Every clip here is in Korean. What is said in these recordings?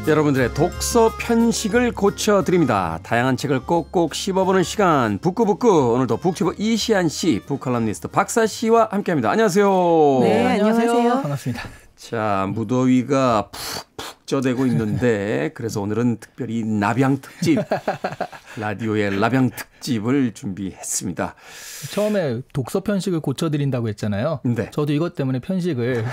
여러분들의 독서 편식을 고쳐드립니다. 다양한 책을 꼭꼭 씹어보는 시간 북구북구. 오늘도 북튜버 이시안 씨, 북칼럼니스트 박사 씨와 함께합니다. 안녕하세요. 네, 안녕하세요. 반갑습니다. 자, 무더위가 푹푹 쪄대고 있는데 그래서 오늘은 특별히 나병 특집, 라디오의 나병 특집을 준비했습니다. 처음에 독서 편식을 고쳐드린다고 했잖아요. 네. 저도 이것 때문에 편식을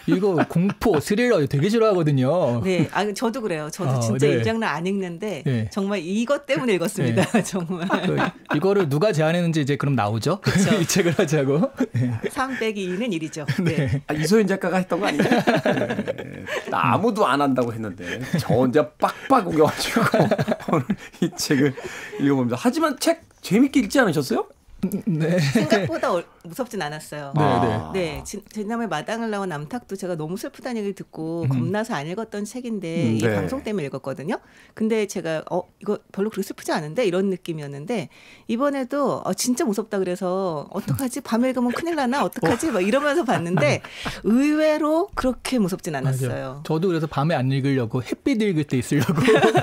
이거 공포, 스릴러 되게 싫어하거든요. 네, 저도 그래요. 저도 진짜 네. 이 장르 안 읽는데 네. 정말 이것 때문에 읽었습니다. 네. 정말. 이거를 누가 제안했는지 이제 그럼 나오죠? 이 책을 하자고. 3-2는 1이죠. 네. 네. 이소연 작가가 했던 거 아니에요? 네. 아무도 안 한다고 했는데 저 혼자 빡빡 우겨가지고 오늘 이 책을 읽어봅니다. 하지만 책 재밌게 읽지 않으셨어요? 네. 생각보다 무섭진 않았어요. 네. 지난번에 마당을 나온 남탁도 제가 너무 슬프다는 얘기를 듣고 겁나서 안 읽었던 책인데 이 방송 때문에 읽었거든요. 근데 제가 이거 별로 그렇게 슬프지 않은데 이런 느낌이었는데 이번에도 진짜 무섭다 그래서 어떡하지? 밤에 읽으면 큰일 나나? 어떡하지? 막 이러면서 봤는데 의외로 그렇게 무섭진 않았어요. 맞아요. 저도 그래서 밤에 안 읽으려고 햇빛 읽을 때 있으려고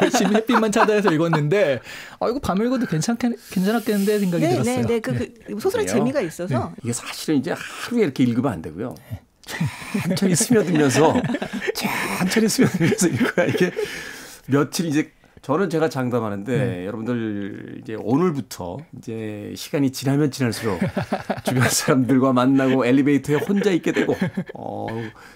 열심히 햇빛만 찾아서 읽었는데 이거 밤에 읽어도 괜찮았겠는데 생각이 들었어요. 네. 그 소설의 재미가 있어서 이게 사실은 이제 하루에 이렇게 읽으면 안 되고요. 천천히 스며들면서 읽어야 이게 며칠 이제 저는 제가 장담하는데 여러분들 이제 오늘부터 이제 시간이 지나면 지날수록 주변 사람들과 만나고 엘리베이터에 혼자 있게 되고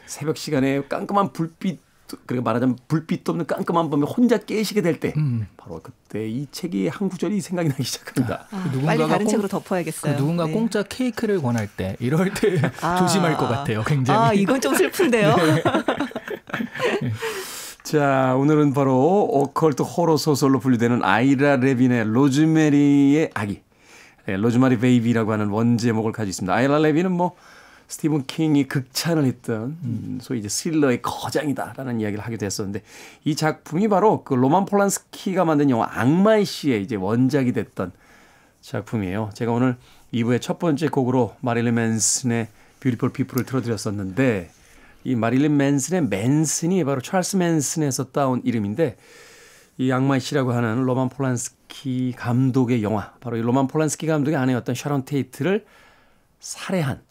새벽 시간에 깜깜한 불빛 그러니까 말하자면 불빛도 없는 깜깜한 밤에 혼자 깨시게 될 때 바로 그때 이 책이 한 구절이 생각이 나기 시작합니다. 빨리 다른 책으로 덮어야겠어요. 누군가 네. 공짜 케이크를 권할 때 이럴 때 조심할 것 같아요. 굉장히. 이건 좀 슬픈데요. 네. 자, 오늘은 바로 오컬트 호러 소설로 분류되는 아이라 레빈의 로즈메리의 아기, 로즈마리 베이비라고 하는 원제목을 가지고 있습니다. 아이라 레빈은 스티븐 킹이 극찬을 했던 소위 이제 스릴러의 거장이다라는 이야기를 하기도 했었는데 이 작품이 바로 그 로만 폴란스키가 만든 영화 악마의 시의 이제 원작이 됐던 작품이에요. 제가 오늘 2부의 첫 번째 곡으로 마릴린 맨슨의 뷰티풀 피플을 틀어드렸었는데 이 마릴린 맨슨의 맨슨이 바로 찰스 맨슨에서 따온 이름인데 이 악마의 시라고 하는 로만 폴란스키 감독의 영화, 바로 이 로만 폴란스키 감독의 아내였던 샤론 테이트를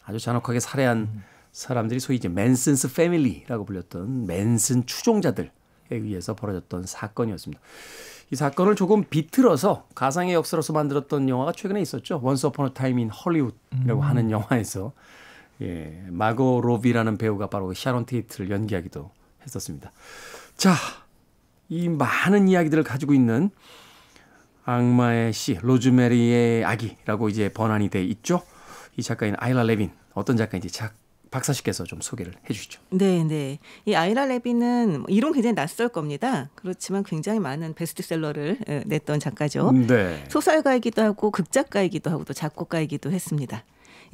아주 잔혹하게 살해한 사람들이 소위 이제 맨슨스 패밀리라고 불렸던 맨슨 추종자들에 의해서 벌어졌던 사건이었습니다. 이 사건을 조금 비틀어서 가상의 역사로서 만들었던 영화가 최근에 있었죠. Once Upon a Time in Hollywood이라고 하는 영화에서 마고 로비라는 배우가 바로 샤론 테이트를 연기하기도 했었습니다. 자, 이 많은 이야기들을 가지고 있는 악마의 시, 로즈메리의 아기라고 이제 번안이 돼 있죠. 이 작가인 아이라 레빈, 어떤 작가인지 박사 씨께서 좀 소개를 해 주시죠. 네. 이 아이라 레빈은 이론 굉장히 낯설 겁니다. 그렇지만 굉장히 많은 베스트셀러를 냈던 작가죠. 네. 소설가이기도 하고 극작가이기도 하고 또 작곡가이기도 했습니다.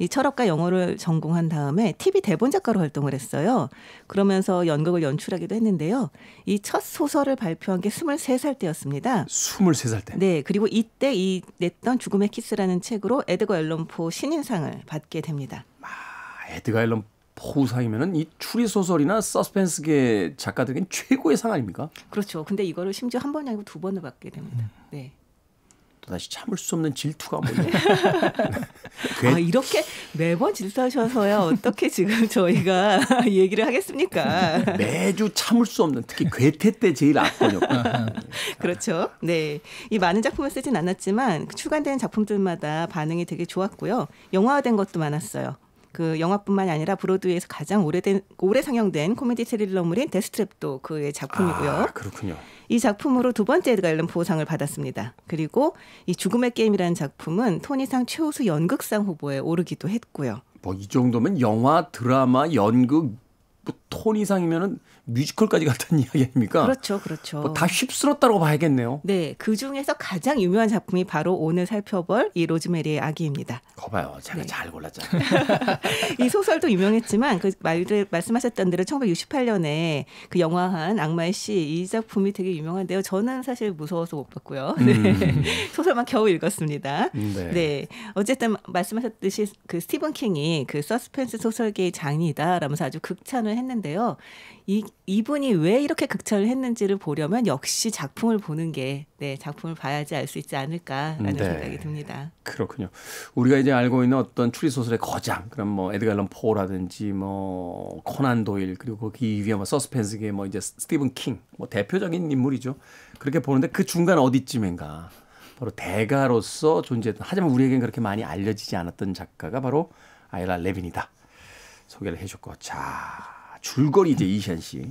이 철학과 영어를 전공한 다음에 TV 대본 작가로 활동을 했어요. 그러면서 연극을 연출하기도 했는데요. 이 첫 소설을 발표한 게 23살 때였습니다. 23살 때? 네. 그리고 이때 냈던 죽음의 키스라는 책으로 에드거 앨런 포 신인상을 받게 됩니다. 에드거 앨런 포상이면은 이 추리소설이나 서스펜스계 작가들에겐 최고의 상 아닙니까? 그렇죠. 근데 이거를 심지어 한 번이 아니고 2번을 받게 됩니다. 네. 또다시 참을 수 없는 질투가 뭐예요? 이렇게 매번 질투하셔서야 어떻게 지금 저희가 얘기를 하겠습니까? 매주 참을 수 없는, 특히 괴테 때 제일 압권이었고. 그렇죠. 네, 이 많은 작품을 쓰진 않았지만 출간된 작품들마다 반응이 되게 좋았고요. 영화화된 것도 많았어요. 그 영화뿐만이 아니라 브로드웨이에서 가장 오래 상영된 코미디 스릴러물인 데스트랩도 그의 작품이고요. 그렇군요. 이 작품으로 두 번째 에드가 앨런 포상을 받았습니다. 그리고 이 죽음의 게임이라는 작품은 토니상 최우수 연극상 후보에 오르기도 했고요. 이 정도면 영화, 드라마, 연극, 토니상이면은 뮤지컬까지 갔다는 이야기 아닙니까? 그렇죠. 다 휩쓸었다고 봐야겠네요. 네, 그 중에서 가장 유명한 작품이 바로 오늘 살펴볼 이 로즈메리의 아기입니다. 거봐요, 제가 잘 골랐잖아요. 이 소설도 유명했지만 그 말씀하셨던 대로 1968년에 그 영화한 악마의 시, 이 작품이 되게 유명한데요. 저는 사실 무서워서 못 봤고요. 네. 소설만 겨우 읽었습니다. 네. 어쨌든 말씀하셨듯이 그 스티븐 킹이 그 서스펜스 소설계의 장이다라면서 아주 극찬을 했는데요. 하는데요. 이분이 왜 이렇게 극찬을 했는지를 보려면 역시 작품을 보는 게 작품을 봐야지 알 수 있지 않을까라는 생각이 듭니다. 그렇군요. 우리가 이제 알고 있는 어떤 추리소설의 거장, 그럼 뭐 에드가 앨런 포라든지 뭐 코난 도일, 그리고 그 이후에 뭐 서스펜스계 뭐 이제 스티븐 킹, 뭐 대표적인 인물이죠. 그렇게 보는데 그 중간 어디쯤인가 바로 대가로서 존재했던, 하지만 우리에겐 그렇게 많이 알려지지 않았던 작가가 바로 아이라 레빈이다. 소개를 해줬고, 자, 줄거리 이제 이시안 씨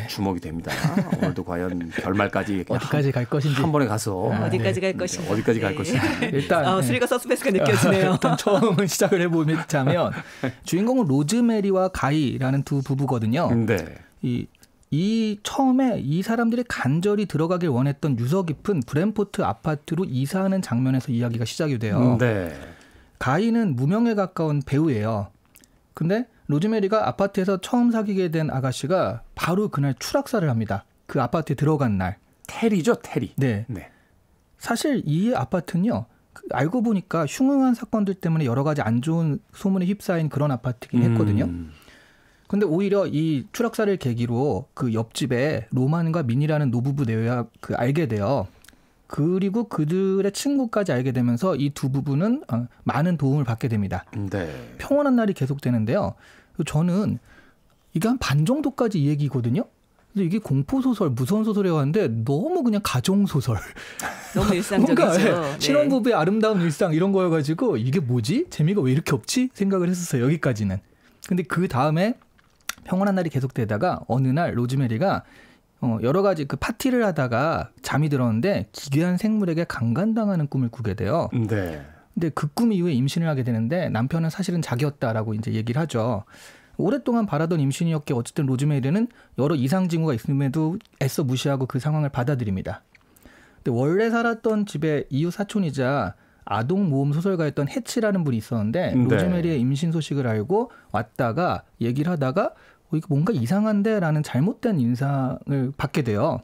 주목이 됩니다. 오늘도 과연 결말까지 어디까지 갈 것인지, 한 번에 가서 어디까지 갈 것인지, 어디까지 갈 것인지 일단 스릴과 서스펜스가 느껴지네요. 일단 처음 시작을 해보자면 주인공은 로즈메리와 가이라는 두 부부거든요. 이 처음에 이 사람들이 간절히 들어가길 원했던 유서 깊은 브랜포트 아파트로 이사하는 장면에서 이야기가 시작이 돼요. 가이는 무명에 가까운 배우예요. 근데 로즈메리가 아파트에서 처음 사귀게 된 아가씨가 바로 그날 추락사를 합니다. 그 아파트에 들어간 날. 테리죠, 테리. 네. 사실 이 아파트는요, 알고 보니까 흉흉한 사건들 때문에 여러 가지 안 좋은 소문에 휩싸인 그런 아파트긴 했거든요. 근데 오히려 이 추락사를 계기로 그 옆집에 로만과 민이라는 노부부 내외가 알게 돼요. 그리고 그들의 친구까지 알게 되면서 이 두 부부는 많은 도움을 받게 됩니다. 평온한 날이 계속되는데요. 저는 이게 한 반 정도까지 이 얘기거든요. 근데 이게 공포소설, 무서운 소설이라고 하는데 너무 그냥 가정소설. 너무 일상적이죠. 신혼부부의 아름다운 일상 이런 거여가지고 이게 뭐지? 재미가 왜 이렇게 없지? 생각을 했었어요. 여기까지는. 근데 그 다음에 평온한 날이 계속되다가 어느 날 로즈메리가 여러 가지 그 파티를 하다가 잠이 들었는데 기괴한 생물에게 강간당하는 꿈을 꾸게 돼요. 근데 그 꿈 이후에 임신을 하게 되는데 남편은 사실은 자기였다라고 이제 얘기를 하죠. 오랫동안 바라던 임신이었기에 어쨌든 로즈메리는 여러 이상 징후가 있음에도 애써 무시하고 그 상황을 받아들입니다. 근데 원래 살았던 집의 이웃 사촌이자 아동 모험 소설가였던 해치라는 분이 있었는데 로즈메리의 임신 소식을 알고 왔다가 얘기를 하다가 이거 뭔가 이상한데라는 잘못된 인상을 받게 돼요.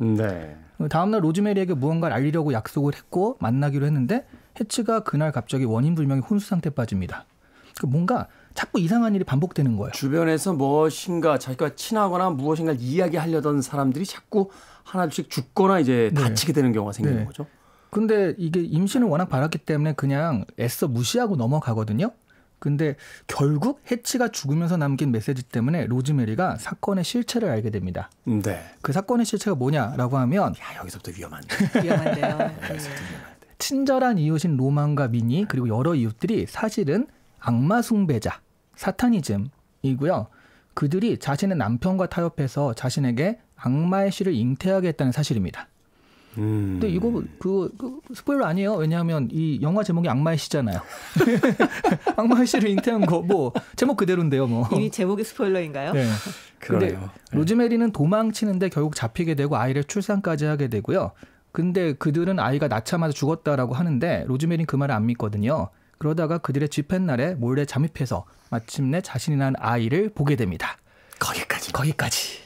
다음날 로즈메리에게 무언가를 알리려고 약속을 했고 만나기로 했는데 해치가 그날 갑자기 원인 불명의 혼수 상태에 빠집니다. 뭔가 자꾸 이상한 일이 반복되는 거예요. 주변에서 무엇인가 자기가 친하거나 무엇인가를 이야기하려던 사람들이 자꾸 하나씩 죽거나 이제 다치게 되는 경우가 생기는 거죠. 근데 이게 임신을 워낙 바랐기 때문에 그냥 애써 무시하고 넘어가거든요. 근데 결국 해치가 죽으면서 남긴 메시지 때문에 로즈메리가 사건의 실체를 알게 됩니다. 그 사건의 실체가 뭐냐라고 하면 여기서부터 위험한데요. 친절한 이웃인 로만과 미니 그리고 여러 이웃들이 사실은 악마 숭배자, 사타니즘이고요. 그들이 자신의 남편과 타협해서 자신에게 악마의 씨를 잉태하게 했다는 사실입니다. 근데 이거 스포일러 아니에요. 왜냐하면 이 영화 제목이 악마의 씨잖아요. 악마의 씨를 잉태한 거 뭐 제목 그대로인데요. 뭐 이미 제목이 스포일러인가요? 그런데 로즈메리는 도망치는데 결국 잡히게 되고 아이를 출산까지 하게 되고요. 근데 그들은 아이가 낳자마자 죽었다라고 하는데 로즈메리는 그 말을 안 믿거든요. 그러다가 그들의 집회날에 몰래 잠입해서 마침내 자신이 낳은 아이를 보게 됩니다. 거기까지.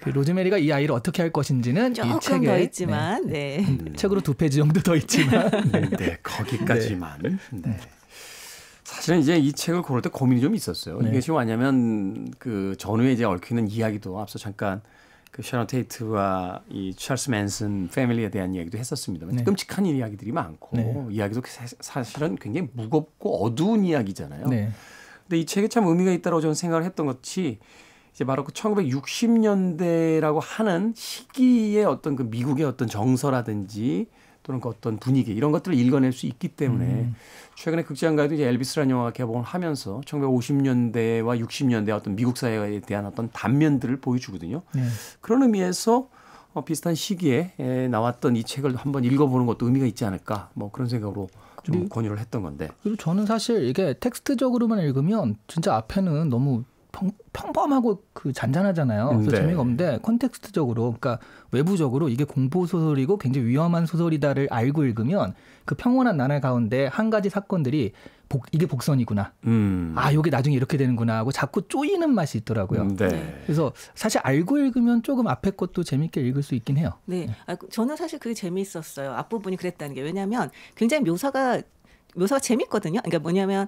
로즈메리가 이 아이를 어떻게 할 것인지는 조금 이 책에 더 있지만 책으로 2페이지 정도 더 있지만 거기까지만. 사실은 이제 이 책을 고를 때 고민이 좀 있었어요. 이것이 뭐냐면 그 전후에 이제 얽히는 이야기도 앞서 잠깐 그 샤론 테이트와 이 찰스 맨슨 패밀리에 대한 이야기도 했었습니다만 끔찍한 이야기들이 많고 이야기도 사실은 굉장히 무겁고 어두운 이야기잖아요. 근데 이 책에 참 의미가 있다고 저는 생각을 했던 것이 이제 바로 그 1960년대라고 하는 시기의 어떤 그 미국의 어떤 정서라든지 또는 그 어떤 분위기 이런 것들을 읽어낼 수 있기 때문에 최근에 극장가에도 이제 엘비스라는 영화가 개봉을 하면서 1950년대와 60년대 어떤 미국 사회에 대한 어떤 단면들을 보여주거든요. 그런 의미에서 비슷한 시기에 나왔던 이 책을 한번 읽어보는 것도 의미가 있지 않을까 뭐 그런 생각으로 좀 권유를 했던 건데. 그리고 저는 사실 이게 텍스트적으로만 읽으면 진짜 앞에는 너무 평범하고 그 잔잔하잖아요. 그래서 재미가 없는데 콘텍스트적으로, 그러니까 외부적으로 이게 공포 소설이고 굉장히 위험한 소설이다를 알고 읽으면 그 평온한 나날 가운데 한 가지 사건들이 이게 복선이구나. 이게 나중에 이렇게 되는구나 하고 자꾸 쪼이는 맛이 있더라고요. 그래서 사실 알고 읽으면 조금 앞에 것도 재밌게 읽을 수 있긴 해요. 저는 사실 그게 재미있었어요. 앞부분이 그랬다는 게. 왜냐하면 굉장히 묘사가 묘사가 재밌거든요. 그러니까 뭐냐면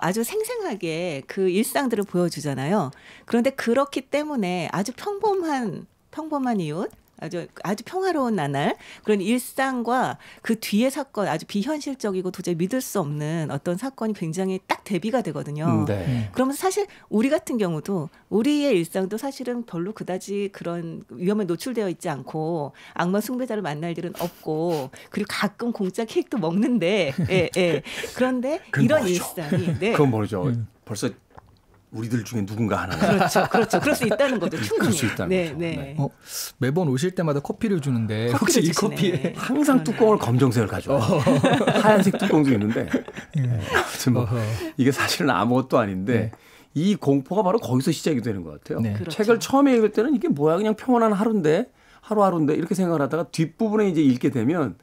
아주 생생하게 그 일상들을 보여주잖아요. 그런데 그렇기 때문에 아주 평범한 이웃, 아주 평화로운 나날, 그런 일상과 그 뒤의 사건, 아주 비현실적이고 도저히 믿을 수 없는 어떤 사건이 굉장히 딱 대비가 되거든요. 네. 그러면서 사실 우리 같은 경우도 우리의 일상도 사실은 별로 그다지 그런 위험에 노출되어 있지 않고 악마 숭배자를 만날 일은 없고, 그리고 가끔 공짜 케이크도 먹는데, 예. 그런데 이런 모르죠. 일상이, 네. 그건 모르죠. 벌써 우리들 중에 누군가 하나가 그렇죠. 그럴 수 있다는 거죠. 충분히. 그럴 수 있다는 거죠. 네. 매번 오실 때마다 커피를 주는데 혹시 이 커피에 항상 뚜껑을 검정색을 가져와요. 하얀색 뚜껑도 있는데 아무튼 뭐 이게 사실은 아무것도 아닌데 이 공포가 바로 거기서 시작이 되는 것 같아요. 네. 그렇죠. 책을 처음에 읽을 때는 이게 뭐야 그냥 평온한 하루인데 하루하루인데 이렇게 생각을 하다가 뒷부분에 이제 읽게 되면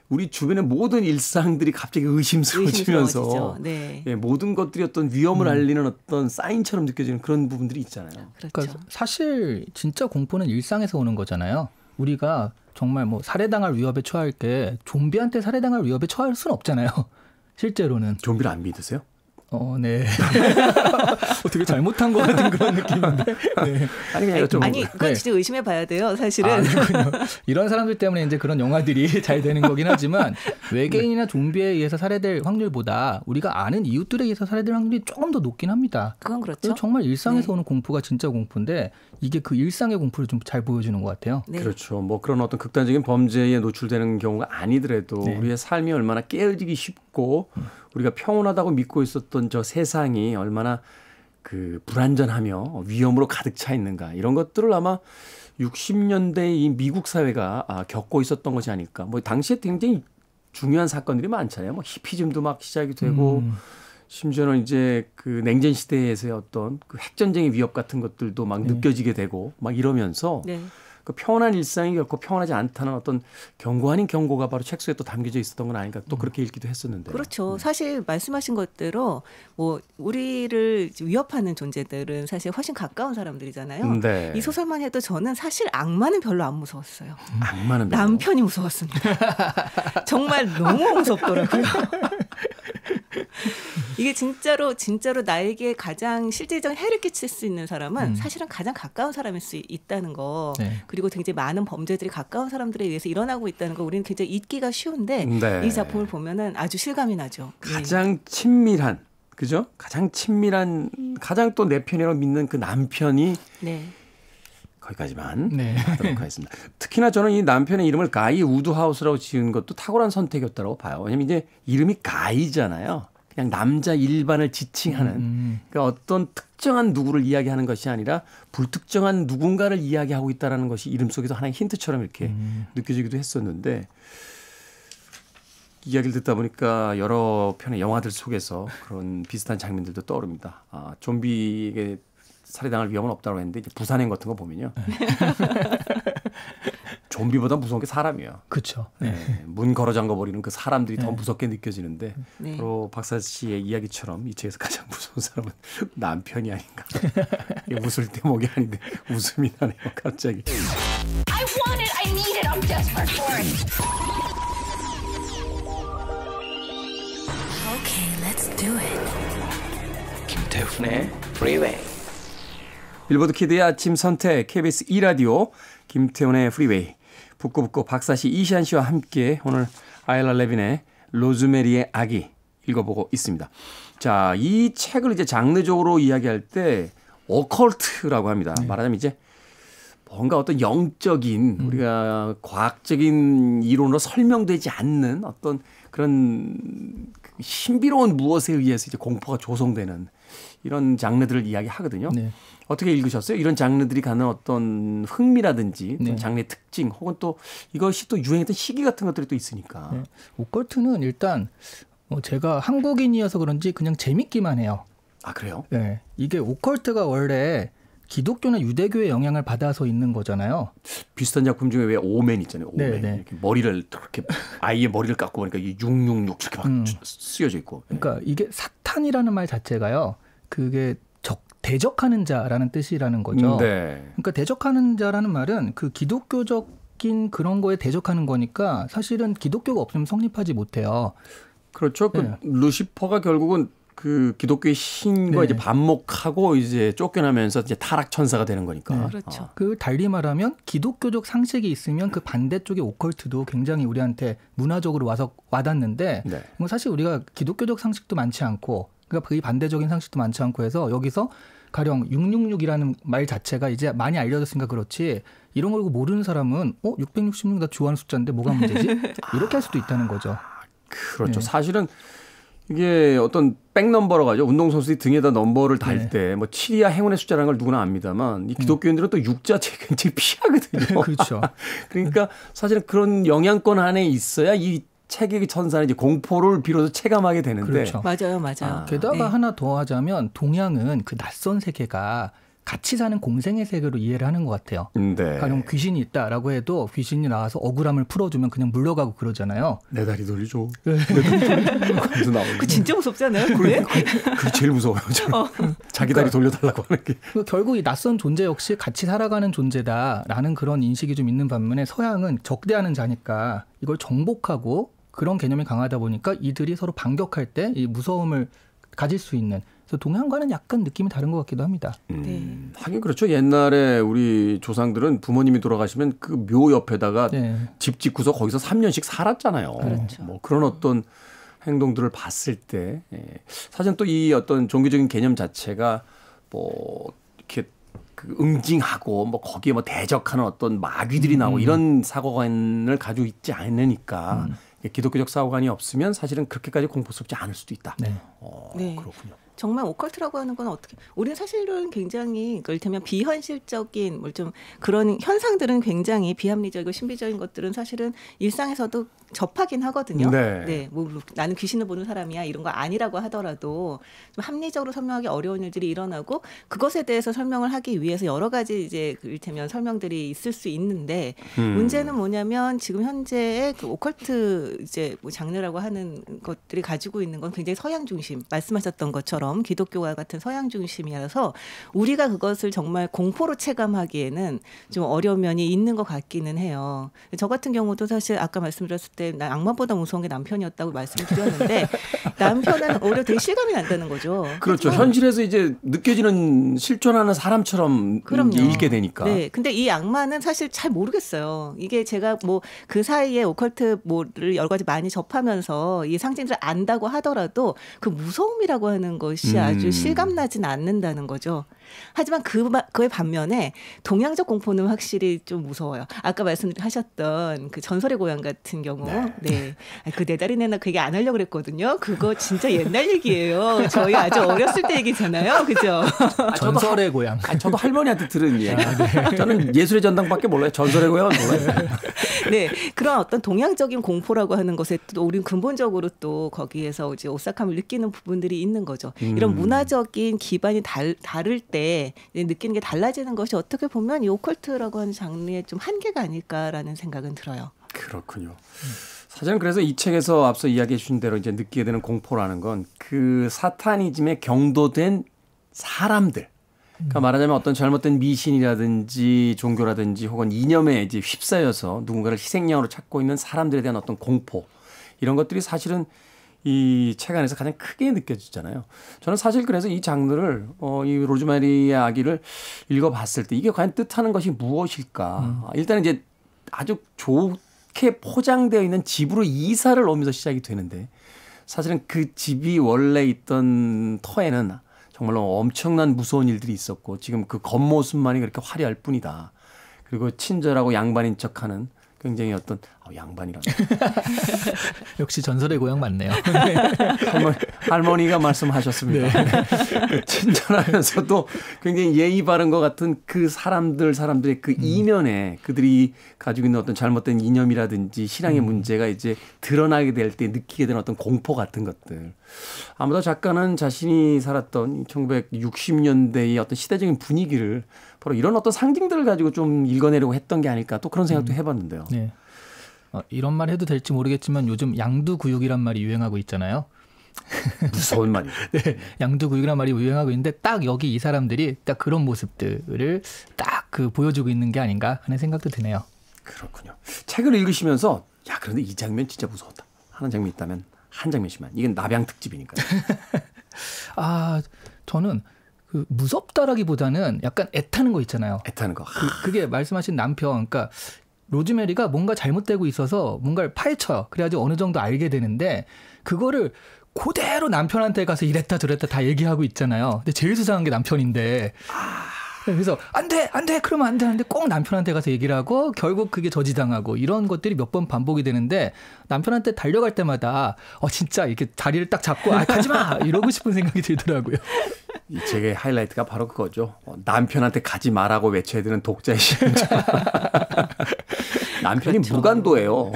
우리 주변의 모든 일상들이 갑자기 의심스러워지면서 네. 예, 모든 것들이 어떤 위험을 알리는 어떤 사인처럼 느껴지는 그런 부분들이 있잖아요. 그렇죠. 그러니까 사실 진짜 공포는 일상에서 오는 거잖아요. 우리가 정말 뭐 살해당할 위협에 처할 게 좀비한테 살해당할 위협에 처할 수는 없잖아요. 실제로는. 좀비를 안 믿으세요? 네. 되게 잘못한 것 같은 그런 느낌인데. 네. 아니 그냥 좀 아니 그건 진짜 의심해 봐야 돼요. 사실은. 이런 사람들 때문에 이제 그런 영화들이 잘 되는 거긴 하지만 외계인이나 좀비에 의해서 살해될 확률보다 우리가 아는 이웃들에 의해서 살해될 확률이 조금 더 높긴 합니다. 그건 그렇죠. 정말 일상에서 오는 공포가 진짜 공포인데 이게 그 일상의 공포를 좀 잘 보여주는 것 같아요. 네. 그렇죠. 뭐 그런 어떤 극단적인 범죄에 노출되는 경우가 아니더라도 우리의 삶이 얼마나 깨어지기 쉽고 우리가 평온하다고 믿고 있었던 저 세상이 얼마나 그 불안전하며 위험으로 가득 차 있는가 이런 것들을 아마 60년대 이 미국 사회가 겪고 있었던 것이 아닐까. 뭐 당시에 굉장히 중요한 사건들이 많잖아요. 뭐 히피즘도 막 시작이 되고 심지어는 이제 그 냉전 시대에서의 어떤 그 핵전쟁의 위협 같은 것들도 막 느껴지게 되고 막 이러면서 그 평온한 일상이 결코 평온하지 않다는 어떤 경고 아닌 경고가 바로 책 속에 또 담겨져 있었던 건 아닌가 또 그렇게 읽기도 했었는데. 그렇죠. 사실 말씀하신 것대로 뭐 우리를 위협하는 존재들은 사실 훨씬 가까운 사람들이잖아요. 네. 이 소설만 해도 저는 사실 악마는 별로 안 무서웠어요. 악마는 별로. 남편이 무서웠습니다. 정말 너무 무섭더라고요. 이게 진짜로 나에게 가장 실질적인 해를 끼칠 수 있는 사람은 사실은 가장 가까운 사람일 수 있다는 거. 네. 그리고 굉장히 많은 범죄들이 가까운 사람들에 의해서 일어나고 있다는 거 우리는 굉장히 잊기가 쉬운데 네. 이 작품을 보면은 아주 실감이 나죠. 가장 친밀한 그죠? 가장 친밀한 가장 또 내 편이라고 믿는 그 남편이 네. 거기까지만 하도록 하겠습니다. 특히나 저는 이 남편의 이름을 가이 우드하우스라고 지은 것도 탁월한 선택이었다고 봐요. 왜냐하면 이제 이름이 가이잖아요. 그냥 남자 일반을 지칭하는 그러니까 어떤 특정한 누구를 이야기하는 것이 아니라 불특정한 누군가를 이야기하고 있다는 것이 이름 속에서 하나의 힌트처럼 이렇게 느껴지기도 했었는데 이야기를 듣다 보니까 여러 편의 영화들 속에서 그런 비슷한 장면들도 떠오릅니다. 좀비에게 살해당할 위험은 없다고 했는데 이제 부산행 같은 거 보면요. 좀비보다 무서운 게 사람이에요. 그렇죠. 네. 문 걸어 잠궈 버리는 그 사람들이 더 무섭게 느껴지는데 바로 박사 씨의 이야기처럼 이 책에서 가장 무서운 사람은 남편이 아닌가. 웃을 대목이 아닌데 웃음이 나네요. 갑자기. I want it. I need it. I'm desperate for it. Okay, let's do it. 김태훈의 프리웨이. 빌보드 키드의 아침 선택 KBS 2라디오 김태훈의 프리웨이. 북구북구 박사씨 이시안 씨와 함께 오늘 아일라 레빈의 로즈메리의 아기 읽어보고 있습니다. 자, 이 책을 이제 장르적으로 이야기할 때 오컬트라고 합니다. 말하자면 이제 뭔가 어떤 영적인 우리가 과학적인 이론으로 설명되지 않는 어떤 그런 신비로운 무엇에 의해서 이제 공포가 조성되는 이런 장르들을 이야기하거든요. 네. 어떻게 읽으셨어요? 이런 장르들이 갖는 어떤 흥미라든지 네. 장르의 특징 혹은 또 이것이 또 유행했던 시기 같은 것들이 또 있으니까. 네. 오컬트는 일단 제가 한국인이어서 그런지 그냥 재밌기만 해요. 아 그래요? 네. 이게 오컬트가 원래 기독교나 유대교의 영향을 받아서 있는 거잖아요. 비슷한 작품 중에 왜 오맨 있잖아요. 오맨. 네. 이렇게 머리를 이렇게 아이의 머리를 깎고 보니까 666 이렇게 막 쓰여져 있고. 그러니까 이게 사탄이라는 말 자체가요. 그게 대적하는 자라는 뜻이라는 거죠. 네. 그러니까 대적하는 자라는 말은 그 기독교적인 그런 거에 대적하는 거니까 사실은 기독교가 없으면 성립하지 못해요. 그렇죠. 그 네. 루시퍼가 결국은 그 기독교의 신과 네. 이제 반목하고 이제 쫓겨나면서 이제 타락 천사가 되는 거니까. 네. 그렇죠. 그 달리 말하면 기독교적 상식이 있으면 그 반대쪽의 오컬트도 굉장히 우리한테 문화적으로 와닿는데 네. 뭐 사실 우리가 기독교적 상식도 많지 않고 그러니까 그 반대적인 상식도 많지 않고 해서 여기서 가령 666이라는 말 자체가 이제 많이 알려졌으니까 그렇지 이런 걸 모르는 사람은 666 나 좋아하는 숫자인데 뭐가 문제지? 이렇게 할 수도 있다는 거죠. 그렇죠. 네. 사실은 이게 어떤 백넘버라고 하죠. 운동선수들이 등에다 넘버를 달 네. 때 뭐 7이야 행운의 숫자라는 걸 누구나 압니다만 이 기독교인들은 또 6 자체 굉장히 피하거든요. 그렇죠. 그러니까 사실은 그런 영향권 안에 있어야 이 책의 천사는 이제 공포를 비로소 체감하게 되는데 그렇죠. 맞아요, 맞아요. 게다가 네. 하나 더 하자면 동양은 그 낯선 세계가 같이 사는 공생의 세계로 이해를 하는 것 같아요. 네. 가령 귀신이 있다라고 해도 귀신이 나와서 억울함을 풀어주면 그냥 물러가고 그러잖아요. 내 다리 돌려줘. 내 다리 돌려줘. 거기서 나오고. 그 진짜 무섭잖아요. 그게? 그게 제일 무서워요. 자기 다리 돌려달라고 하는 게. 결국 이 낯선 존재 역시 같이 살아가는 존재다라는 그런 인식이 좀 있는 반면에 서양은 적대하는 자니까 이걸 정복하고 그런 개념이 강하다 보니까 이들이 서로 반격할 때 이 무서움을 가질 수 있는 그래서 동양과는 약간 느낌이 다른 것 같기도 합니다. 하긴 그렇죠. 옛날에 우리 조상들은 부모님이 돌아가시면 그 묘 옆에다가 네. 집 짓고서 거기서 3년씩 살았잖아요. 그렇죠. 뭐 그런 어떤 행동들을 봤을 때 사실은 또 이 어떤 종교적인 개념 자체가 뭐 이렇게 그 응징하고 뭐 거기에 뭐 대적하는 어떤 마귀들이 나오고 이런 사고관을 가지고 있지 않으니까 기독교적 사고관이 없으면 사실은 그렇게까지 공포스럽지 않을 수도 있다. 네. 네. 그렇군요. 정말 오컬트라고 하는 건 어떻게 우리는 사실은 굉장히 이를테면 비현실적인 뭐 좀 그런 현상들은 굉장히 비합리적이고 신비적인 것들은 사실은 일상에서도 접하긴 하거든요. 네. 뭐 나는 귀신을 보는 사람이야 이런 거 아니라고 하더라도 좀 합리적으로 설명하기 어려운 일들이 일어나고 그것에 대해서 설명을 하기 위해서 여러 가지 이제 이를테면 설명들이 있을 수 있는데 문제는 뭐냐면 지금 현재의 그 오컬트 이제 뭐 장르라고 하는 것들이 가지고 있는 건 굉장히 서양 중심 말씀하셨던 것처럼 기독교와 같은 서양 중심이라서 우리가 그것을 정말 공포로 체감하기에는 좀 어려운 면이 있는 것 같기는 해요. 저 같은 경우도 사실 아까 말씀드렸을 때 난 악마보다 무서운 게 남편이었다고 말씀을 드렸는데 남편은 오히려 되게 실감이 난다는 거죠. 그렇죠. 현실에서 이제 느껴지는 실존하는 사람처럼 그럼요. 읽게 되니까. 네. 근데 이 악마는 사실 잘 모르겠어요. 이게 제가 뭐 그 사이에 오컬트 뭐를 여러 가지 많이 접하면서 이 상징들을 안다고 하더라도 그 무서움이라고 하는 것이 아주 실감나진 않는다는 거죠. 하지만 그의 반면에 동양적 공포는 확실히 좀 무서워요. 아까 말씀하셨던 그 전설의 고향 같은 경우. 네. 그 네 다리 내나 그 얘기 안 하려고 그랬거든요. 그거 진짜 옛날 얘기예요. 저희 아주 어렸을 때 얘기잖아요. 그죠? 전설의 고향. 저도 할머니한테 들은 얘기. 저는 예술의 전당밖에 몰라요. 전설의 고향은 몰라요. 네. 그런 어떤 동양적인 공포라고 하는 것에 또 우리는 근본적으로 또 거기에서 이제 오싹함을 느끼는 부분들이 있는 거죠. 이런 문화적인 기반이 다를 때 느끼는 게 달라지는 것이 어떻게 보면 이 오컬트라고 하는 장르의 좀 한계가 아닐까라는 생각은 들어요. 그렇군요. 사실은 그래서 이 책에서 앞서 이야기해 주신 대로 이제 느끼게 되는 공포라는 건 그 사타니즘에 경도된 사람들. 그러니까 말하자면 어떤 잘못된 미신이라든지 종교라든지 혹은 이념에 이제 휩싸여서 누군가를 희생양으로 찾고 있는 사람들에 대한 어떤 공포 이런 것들이 사실은 이 책 안에서 가장 크게 느껴지잖아요. 저는 사실 그래서 이 장르를 이 로즈메리의 아기를 읽어봤을 때 이게 과연 뜻하는 것이 무엇일까? 일단 이제 아주 좋게 포장되어 있는 집으로 이사를 오면서 시작이 되는데 사실은 그 집이 원래 있던 터에는 정말로 엄청난 무서운 일들이 있었고 지금 그 겉모습만이 그렇게 화려할 뿐이다. 그리고 친절하고 양반인 척하는 굉장히 어떤 양반이라는 역시 전설의 고향 맞네요. 할머니가 말씀하셨습니다. 그 친절하면서도 굉장히 예의 바른 것 같은 그 사람들의 그 이면에 그들이 가지고 있는 어떤 잘못된 이념이라든지 신앙의 문제가 이제 드러나게 될 때 느끼게 되는 어떤 공포 같은 것들. 아무도 작가는 자신이 살았던 1960년대의 어떤 시대적인 분위기를 바로 이런 어떤 상징들을 가지고 좀 읽어내려고 했던 게 아닐까 또 그런 생각도 해봤는데요. 네. 이런 말 해도 될지 모르겠지만 요즘 양두구육이란 말이 유행하고 있잖아요. 무서운 말이죠. 네, 양두구육이란 말이 유행하고 있는데 딱 여기 이 사람들이 딱 그런 모습들을 딱 그 보여주고 있는 게 아닌가 하는 생각도 드네요. 그렇군요. 책을 읽으시면서 야 그런데 이 장면 진짜 무서웠다 하는 장면이 있다면 한 장면씩만. 이건 남양 특집이니까요. 아, 저는 그 무섭다라기보다는 약간 애타는 거 있잖아요. 애타는 거. 그게 말씀하신 남편, 그러니까 로즈메리가 뭔가 잘못되고 있어서 뭔가를 파헤쳐요. 그래야지 어느 정도 알게 되는데 그거를 그대로 남편한테 가서 이랬다 저랬다 다 얘기하고 있잖아요. 근데 제일 수상한 게 남편인데. 그래서 안 돼, 그러면 안 돼. 꼭 남편한테 가서 얘기를 하고 결국 그게 저지당하고 이런 것들이 몇 번 반복이 되는데 남편한테 달려갈 때마다 진짜 이렇게 다리를 딱 잡고 가지 마 이러고 싶은 생각이 들더라고요. 이 책의 하이라이트가 바로 그거죠. 남편한테 가지 마라고 외쳐야 되는 독자의 심정. 남편이 그렇죠. 무간도예요.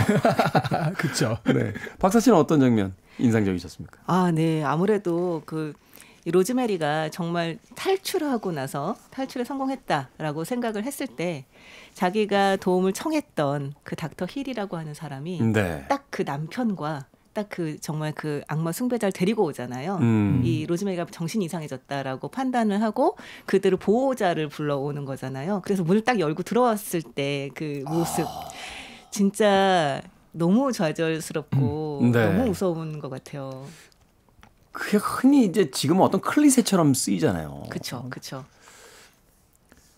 그렇죠. 네. 박사 씨는 어떤 장면 인상적이셨습니까? 아, 네. 아무래도 이 로즈메리가 정말 탈출하고 나서 탈출에 성공했다라고 생각을 했을 때 자기가 도움을 청했던 그 닥터 힐이라고 하는 사람이 네. 딱 그 남편과 딱 정말 그 악마 숭배자를 데리고 오잖아요. 이 로즈메리가 정신이 이상해졌다라고 판단을 하고 그들을 보호자를 불러오는 거잖아요. 그래서 문을 딱 열고 들어왔을 때 그 모습 진짜 너무 좌절스럽고 네. 너무 무서운 것 같아요. 그게 흔히 이제 지금은 어떤 클리셰처럼 쓰이잖아요. 그렇죠.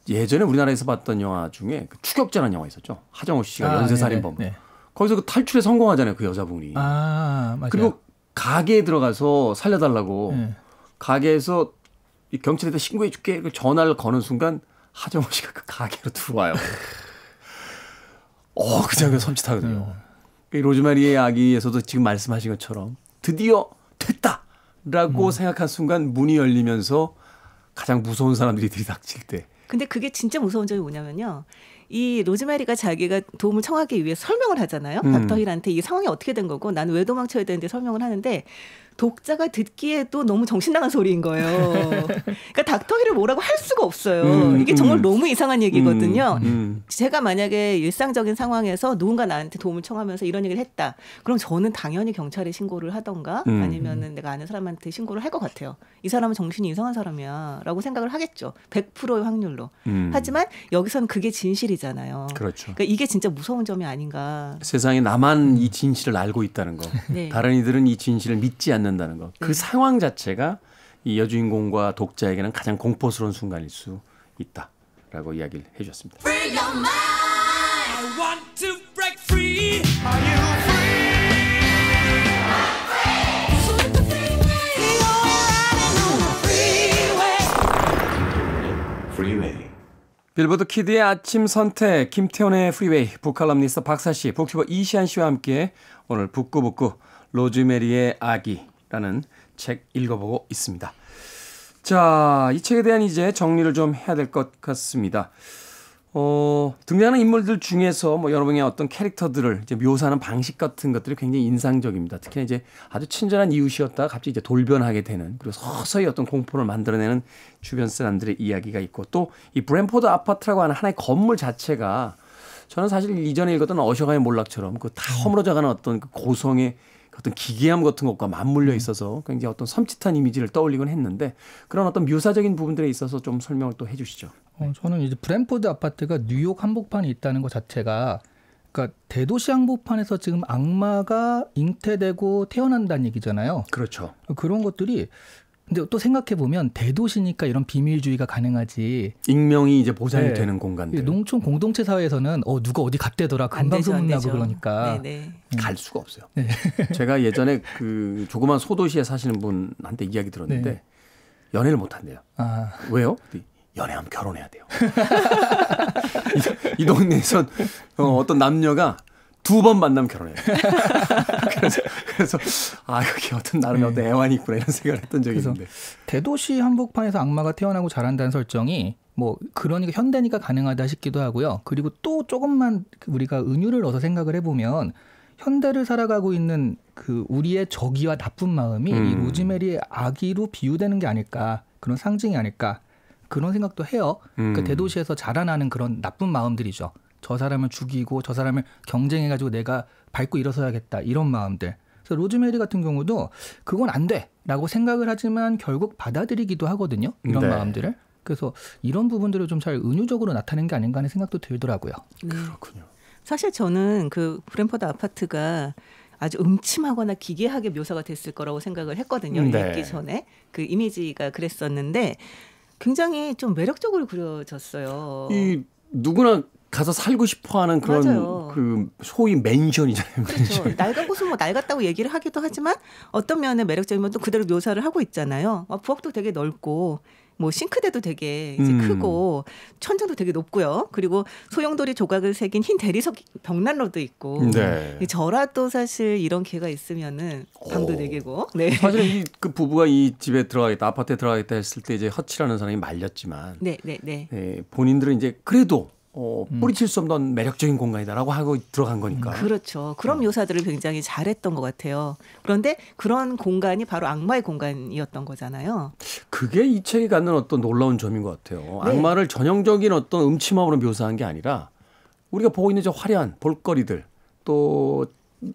예전에 우리나라에서 봤던 영화 중에 추격자라는 영화 있었죠. 하정우 씨가 연쇄살인범. 네. 거기서 그 탈출에 성공하잖아요. 그 여자분이. 맞아요. 그리고 가게에 들어가서 살려달라고 네. 가게에서 이 경찰에다 신고해 줄게 전화를 거는 순간 하정우 씨가 그 가게로 들어와요. 그 장면 섬찟하거든요. 이 로즈마리의 아기에서도 지금 말씀하신 것처럼 드디어 됐다라고 생각한 순간 문이 열리면서 가장 무서운 사람들이 들이닥칠 때. 근데 그게 진짜 무서운 점이 뭐냐면요. 이 로즈메리가 자기가 도움을 청하기 위해 설명을 하잖아요. 닥터 힐한테 이 상황이 어떻게 된 거고 나는 왜 도망쳐야 되는데 설명을 하는데 독자가 듣기에도 너무 정신 나간 소리인 거예요. 그러니까 닥터 힐을 뭐라고 할 수가 없어요. 이게 정말 너무 이상한 얘기거든요. 제가 만약에 일상적인 상황에서 누군가 나한테 도움을 청하면서 이런 얘기를 했다. 그럼 저는 당연히 경찰에 신고를 하던가 아니면은 내가 아는 사람한테 신고를 할 것 같아요. 이 사람은 정신이 이상한 사람이야 라고 생각을 하겠죠. 100%의 확률로. 하지만 여기서는 그게 진실이잖아요. 그렇죠. 그러니까 이게 진짜 무서운 점이 아닌가. 세상에 나만 이 진실을 알고 있다는 거. 네. 다른 이들은 이 진실을 믿지 않는다는 거. 그 상황 자체가 이 여주인공과 독자에게는 가장 공포스러운 순간일 수 있다라고 이야기를 해 주셨습니다. Free your mind. I want to break free. Are you free? I'm free. Sweep the freeway. Riding on the freeway. Freeway. 빌보드 키드의 아침 선택, 김태훈의 프리웨이, 북칼럼니스트 박사 씨, 북튜버 이시안 씨와 함께 오늘 북구북구 로즈메리의 아기라는 책 읽어보고 있습니다. 자, 이 책에 대한 이제 정리를 좀 해야 될 것 같습니다. 등장하는 인물들 중에서 뭐 여러분의 어떤 캐릭터들을 이제 묘사하는 방식 같은 것들이 굉장히 인상적입니다. 특히 이제 아주 친절한 이웃이었다가 갑자기 이제 돌변하게 되는, 그리고 서서히 어떤 공포를 만들어내는 주변 사람들의 이야기가 있고, 또 이 브랜포드 아파트라고 하는 하나의 건물 자체가 저는 사실 이전에 읽었던 어셔가의 몰락처럼 그 다 허물어져가는 어떤 그 고성의 어떤 기괴함 같은 것과 맞물려 있어서 굉장히 어떤 섬찟한 이미지를 떠올리곤 했는데, 그런 어떤 묘사적인 부분들에 있어서 좀 설명을 또 해주시죠. 저는 이제 브랜포드 아파트가 뉴욕 한복판에 있다는 것 자체가, 그러니까 대도시 한복판에서 지금 악마가 잉태되고 태어난다는 얘기잖아요. 그렇죠. 그런 것들이, 근데 또 생각해 보면 대도시니까 이런 비밀주의가 가능하지. 익명이 이제 보장이 되는 공간들. 농촌 공동체 사회에서는 누가 어디 갔대더라 금방 소문나고 그러니까 네네. 갈 수가 없어요. 네. 제가 예전에 그 조그만 소도시에 사시는 분한테 이야기 들었는데 네. 연애를 못 한대요. 왜요? 연애하면 결혼해야 돼요. 이 동네에선 어떤 남녀가 2번 만나면 결혼해요. 그래서 여기 어떤 나름의 어떤 애환이 있구나 이런 생각을 했던 적이 있는데. 대도시 한복판에서 악마가 태어나고 자란다는 설정이 뭐 그러니까 현대니까 가능하다 싶기도 하고요. 그리고 또 조금만 우리가 은유를 넣어서 생각을 해보면 현대를 살아가고 있는 그 우리의 적이와 나쁜 마음이 이 로즈메리의 아기로 비유되는 게 아닐까, 그런 상징이 아닐까, 그런 생각도 해요. 그 대도시에서 자라나는 그런 나쁜 마음들이죠. 저 사람을 죽이고 저 사람을 경쟁해가지고 내가 밟고 일어서야겠다, 이런 마음들. 그래서 로즈메리 같은 경우도 그건 안 돼라고 생각을 하지만 결국 받아들이기도 하거든요. 이런 마음들을. 그래서 이런 부분들을 좀 잘 은유적으로 나타낸 게 아닌가 하는 생각도 들더라고요. 네. 그렇군요. 사실 저는 그 브랜포드 아파트가 아주 음침하거나 기괴하게 묘사가 됐을 거라고 생각을 했거든요. 네. 읽기 전에 그 이미지가 그랬었는데 굉장히 좀 매력적으로 그려졌어요. 이 누구나 가서 살고 싶어하는 그런 맞아요. 그 소위 맨션이잖아요. 그렇죠. 낡은 곳은 뭐 낡았다고 얘기를 하기도 하지만 어떤 면에 매력적이면 또 그대로 묘사를 하고 있잖아요. 부엌도 되게 넓고 뭐 싱크대도 되게 이제 크고 천장도 되게 높고요. 그리고 소용돌이 조각을 새긴 흰 대리석 벽난로도 있고. 네. 저라도 사실 이런 기회가 있으면은 방도 4개고. 네. 사실 그 부부가 이 집에 들어가겠다, 아파트에 들어가겠다 했을 때 이제 허치라는 사람이 말렸지만 네. 본인들은 이제 그래도 뿌리칠 수 없는 매력적인 공간이다라고 하고 들어간 거니까. 그렇죠. 그런 묘사들을 굉장히 잘했던 것 같아요. 그런데 그런 공간이 바로 악마의 공간이었던 거잖아요. 그게 이 책이 갖는 어떤 놀라운 점인 것 같아요. 네. 악마를 전형적인 어떤 음침함으로 묘사한 게 아니라 우리가 보고 있는 저 화려한 볼거리들 또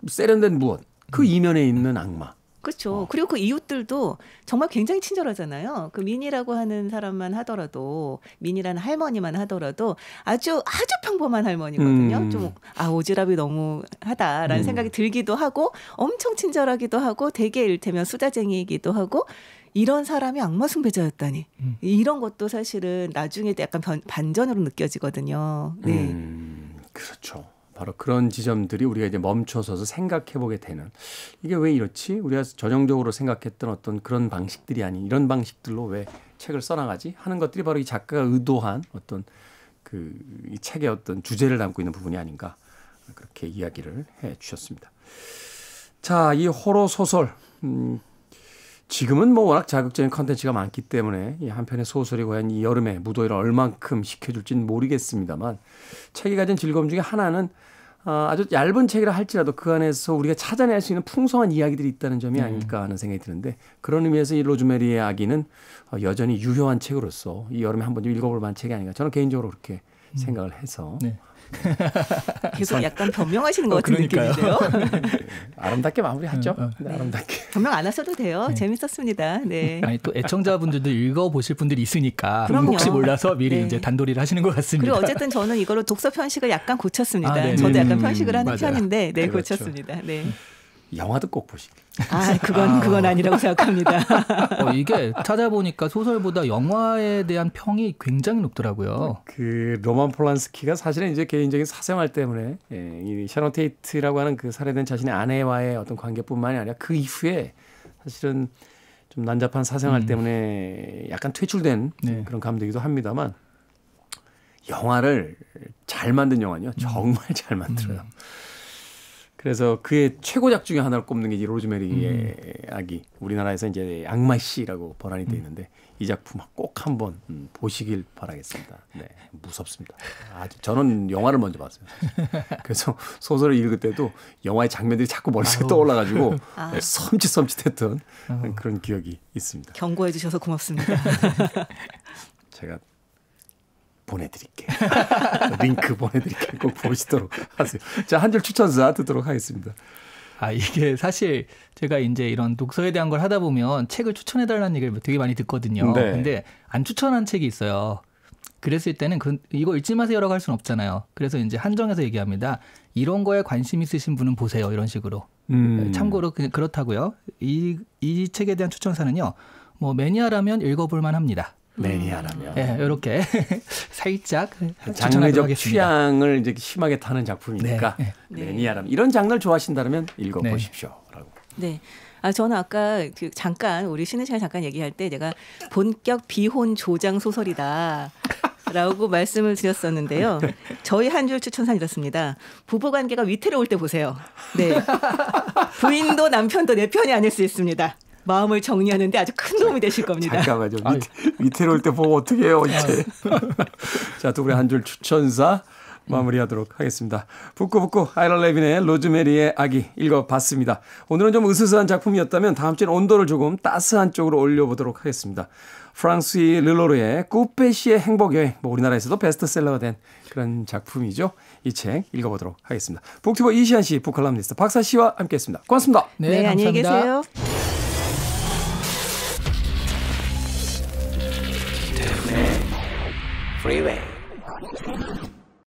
세련된 무엇 그 이면에 있는 악마. 그렇죠. 그리고 그 이웃들도 정말 굉장히 친절하잖아요. 그 민이라고 하는 사람만 하더라도 민이라는 할머니만 하더라도 아주 평범한 할머니거든요. 좀 오지랖이 너무하다라는 생각이 들기도 하고 엄청 친절하기도 하고 되게 일테면 수다쟁이이기도 하고 이런 사람이 악마 숭배자였다니. 이런 것도 사실은 나중에 약간 반전으로 느껴지거든요. 네. 그렇죠. 바로 그런 지점들이 우리가 이제 멈춰서서 생각해보게 되는 이게 왜 이렇지? 우리가 전형적으로 생각했던 어떤 그런 방식들이 아닌 이런 방식들로 왜 책을 써나가지? 하는 것들이 바로 이 작가가 의도한 어떤 이 책의 어떤 주제를 담고 있는 부분이 아닌가 그렇게 이야기를 해 주셨습니다. 자, 이 호러 소설 지금은 뭐 워낙 자극적인 컨텐츠가 많기 때문에 이 한 편의 소설이 과연 이 여름에 무더위를 얼만큼 식혀줄지는 모르겠습니다만 책이 가진 즐거움 중에 하나는 아주 얇은 책이라 할지라도 그 안에서 우리가 찾아낼 수 있는 풍성한 이야기들이 있다는 점이 아닐까 하는 생각이 드는데 그런 의미에서 이 로즈메리의 아기는 여전히 유효한 책으로서 이 여름에 한번 좀 읽어볼 만한 책이 아닌가 저는 개인적으로 그렇게 생각을 해서 네. 계속 약간 변명하시는 것 같은 그러니까요. 느낌인데요. 아름답게 마무리하죠. 네, 아름답게. 변명 안 하셔도 돼요. 재밌었습니다. 네. 아니 또 애청자분들도 읽어보실 분들이 있으니까 그럼요. 혹시 몰라서 미리 네. 이제 단도리를 하시는 것 같습니다. 그리고 어쨌든 저는 이걸로 독서 편식을 약간 고쳤습니다. 네. 저도 약간 편식을 하는 맞아요. 편인데, 네, 그렇죠. 고쳤습니다. 네. 영화도 꼭 보시길. 그건 아니라고 생각합니다. 이게 찾아보니까 소설보다 영화에 대한 평이 굉장히 높더라고요. 그 로만 폴란스키가 사실은 이제 개인적인 사생활 때문에 이 샤론 테이트라고 하는 그 살해된 자신의 아내와의 어떤 관계뿐만이 아니라 그 이후에 사실은 좀 난잡한 사생활 때문에 약간 퇴출된 네. 그런 감독이기도 합니다만 영화를 잘 만든 영화는요 정말 잘 만들어요. 그래서 그의 최고작 중에 하나를 꼽는 게 이제 로즈메리의 아기. 우리나라에서 이제 악마씨라고 번안이 되어 있는데 이 작품 꼭 한번 보시길 바라겠습니다. 네, 무섭습니다. 아주 저는 영화를 먼저 봤어요. 그래서 소설을 읽을 때도 영화의 장면들이 자꾸 머릿속에 떠올라가지고 섬찟섬찟했던 그런 기억이 있습니다. 경고해 주셔서 고맙습니다. 제가 보내드릴게요. 링크 보내드릴게요. 꼭 보시도록 하세요. 자, 한 줄 추천사 듣도록 하겠습니다. 이게 사실 제가 이제 이런 독서에 대한 걸 하다 보면 책을 추천해달라는 얘기를 되게 많이 듣거든요. 네. 근데 안 추천한 책이 있어요. 그랬을 때는 이거 읽지 마세요라고 할 수는 없잖아요. 그래서 이제 한정해서 얘기합니다. 이런 거에 관심 있으신 분은 보세요. 이런 식으로. 참고로 그렇다고요. 이 책에 대한 추천사는요. 뭐 매니아라면 읽어볼 만합니다. 매니아라면. 네, 이렇게 살짝 추천하도록 장르적 하겠습니다. 취향을 이제 심하게 타는 작품이니까 네, 매니아라면 이런 장르를 좋아하신다면 읽어보십시오라고. 네. 저는 아까 잠깐 우리 쉬는 시간 잠깐 얘기할 때 제가 본격 비혼 조장 소설이다. 라고 말씀을 드렸었는데요. 저희 한 줄 추천사 이렇습니다. 부부관계가 위태로울 때 보세요. 네. 부인도 남편도 내 편이 아닐 수 있습니다. 마음을 정리하는데 아주 큰 도움이 되실 겁니다. 잠깐만요. 위태로울 때 보고 어떻게 해요 이제. 자, 두 분의 한 줄 추천사 마무리하도록 하겠습니다. 북구북구 아이라 레빈의 로즈메리의 아기 읽어봤습니다. 오늘은 좀 으스스한 작품이었다면 다음 주엔 온도를 조금 따스한 쪽으로 올려보도록 하겠습니다. 프랑스의 르로르의 꾸페시의 행복여행, 우리나라에서도 베스트셀러가 된 그런 작품이죠. 이 책 읽어보도록 하겠습니다. 북튜버 이시안 씨, 북칼럼니스트 박사 씨와 함께했습니다. 고맙습니다. 네, 안녕히 감사합니다. 계세요.